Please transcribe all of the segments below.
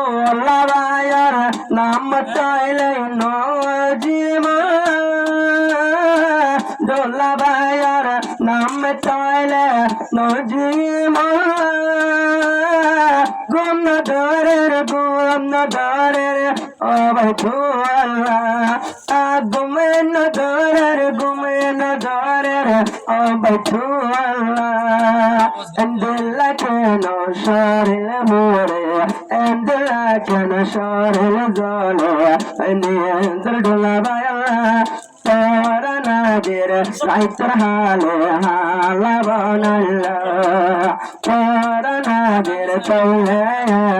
আডোলাবায়ার নাম চাইলে নজিমা ডোলাবায়ার নাম চাইলে নজিমা গুমনদরের অবধুয়াল্লা গুমেনদরের অবধুয়াল্লা এন্দিলা কেন সরিল মোরে এন্দিলা কেন সরিল জলে নিয়ন্ত্র ডোলাবায়াল্লা তোরা নাদের রাইতর হালে হালা বনাল্লা তোরা নাদের তৌলে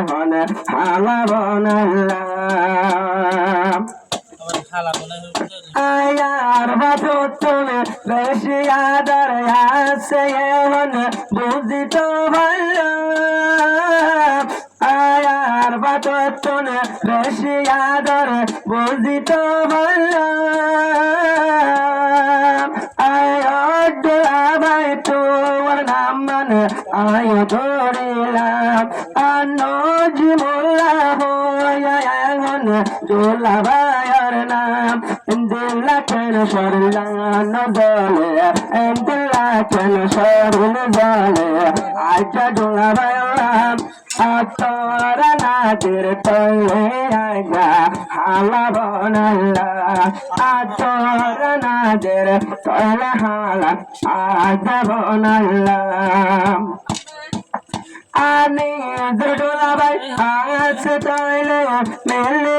হন হালা বনাল্লা আয়ার বাধু তুমি বেশি আদর আছে এখন বুঝিত ভালো আয়ার বাধু তুমি বেশি আদর বুঝিত ভালো আয় তোর নাম মানে আয় ধরিলাম নজিমুল্লাহ হইয়া এখন ডোলাবায়ার নাম দিল্লা কেন সরলা নজলে দিল্লা কেন সরল জলে আজা ডোলাবায়ার তোরা নাদের তলে আজা হালা বনাল্লা তোরা নাদের তলে হালা আজা বনাল্লা আমি ডোলাবাই আছে তলে মেলে